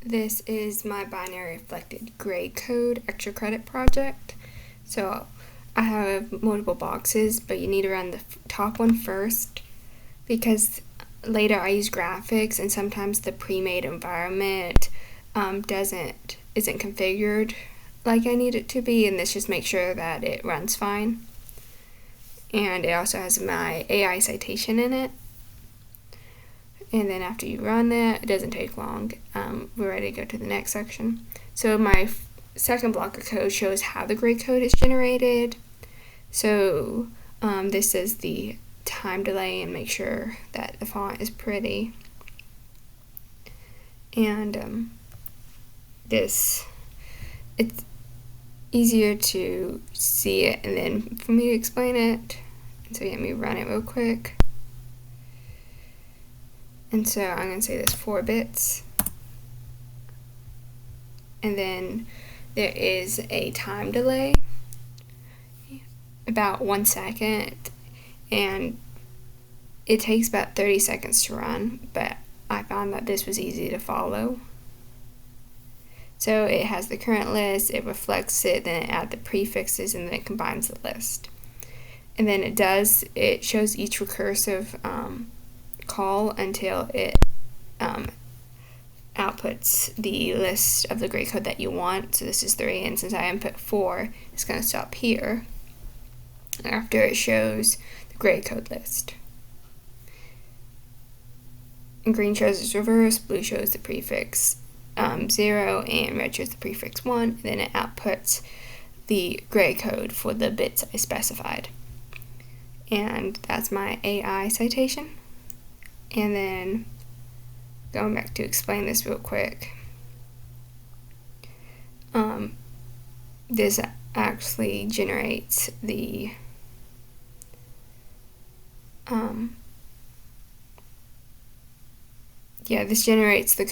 This is my binary reflected grade code extra credit project. So I have multiple boxes, but you need to run the top one first because later I use graphics and sometimes the pre-made environment isn't configured like I need it to be, and this just makes sure that it runs fine. And it also has my AI citation in it. And then after you run that, it doesn't take long. We're ready to go to the next section. So my second block of code shows how the grade code is generated. So this is the time delay and make sure that the font is pretty. And it's easier to see it and then for me to explain it. And so let me run it real quick. And so I'm going to say there's 4 bits. And then there is a time delay, about 1 second. And it takes about 30 seconds to run, but I found that this was easy to follow. So it has the current list, it reflects it, then it adds the prefixes, and then it combines the list. And then it shows each recursive call until it outputs the list of the grade code that you want. So this is 3, and since I input 4, it's going to stop here after it shows the grade code list. And green shows its reverse, blue shows the prefix 0, and red shows the prefix 1, and then it outputs the grade code for the bits I specified. And that's my AI citation. And then going back to explain this real quick, this actually generates the this generates the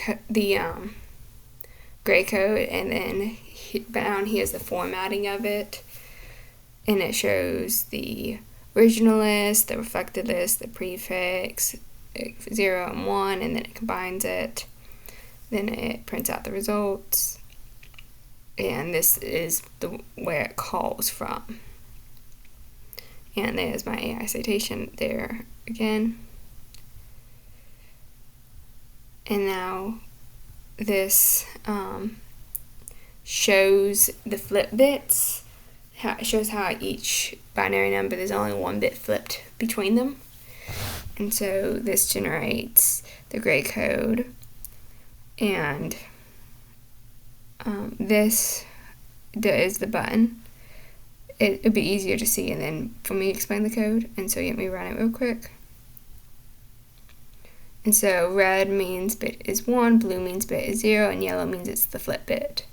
grade code, and then down here is the formatting of it, and it shows the original list, the reflected list, the prefix 0 and 1, and then it combines it. Then it prints out the results, and this is where it calls from. And there's my AI citation there again. And now this shows the flip bits. It shows how each binary number, there's only 1 bit flipped between them. And so this generates the grade code. And this is the button. It would be easier to see and then for me to explain the code. And so let me run it real quick. And so red means bit is 1, blue means bit is 0, and yellow means it's the flip bit.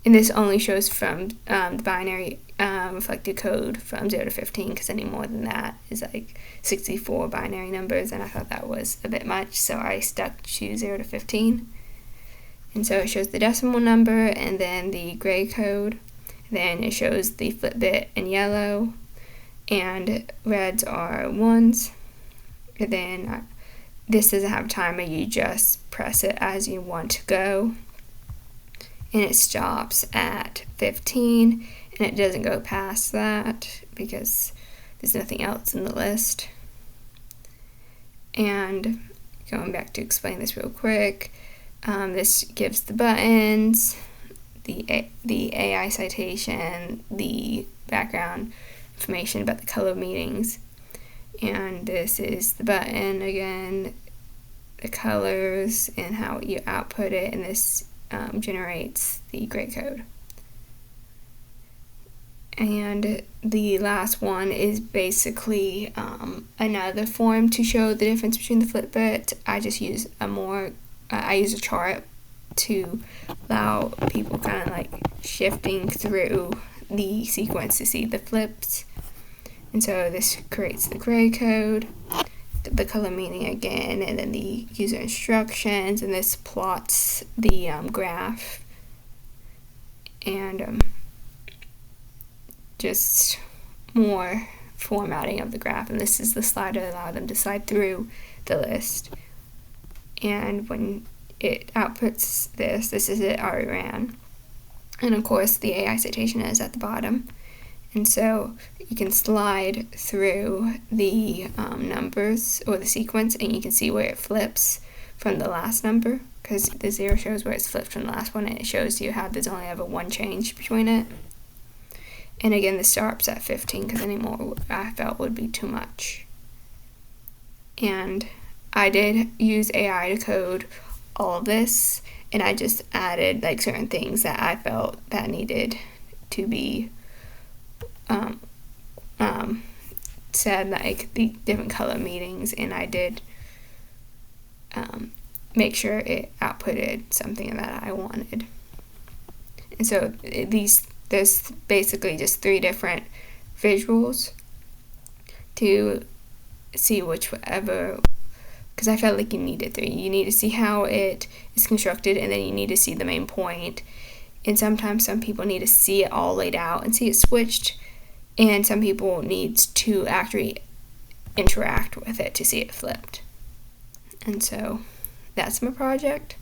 And this only shows from the binary reflected code from 0 to 15, because any more than that is like 64 binary numbers, and I thought that was a bit much, so I stuck to 0 to 15. And so it shows the decimal number and then the grade code. Then it shows the flip bit in yellow, and reds are 1s. And then this doesn't have a timer, you just press it as you want to go. And it stops at 15, and it doesn't go past that because there's nothing else in the list. And going back to explain this real quick, this gives the buttons, the AI citation, the background information about the color meanings. And this is the button again, the colors, and how you output it, and this generates the grade code. And the last one is basically another form to show the difference between the flip bit. I just use I use a chart to allow people kind of like shifting through the sequence to see the flips. And so this creates the grade code, the color meaning again, and then the user instructions, and this plots the graph, and just more formatting of the graph. And this is the slider that allows them to slide through the list. And when it outputs this. This is it already ran. And of course the AI citation is at the bottom. And so you can slide through the numbers or the sequence, and you can see where it flips from the last number, because the 0 shows where it's flipped from the last one, and it shows you how there's only ever one change between it. And again, the start's at 15, because any more I felt would be too much. And I did use AI to code all of this, and I just added like certain things that I felt that needed to be said, like the different color meanings, and I did make sure it outputted something that I wanted. And so there's basically just 3 different visuals to see whichever, because I felt like you needed 3. You need to see how it is constructed, and then you need to see the main point. And sometimes some people need to see it all laid out and see it switched, and some people need to actually interact with it to see it flipped. And so that's my project.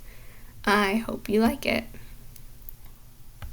I hope you like it.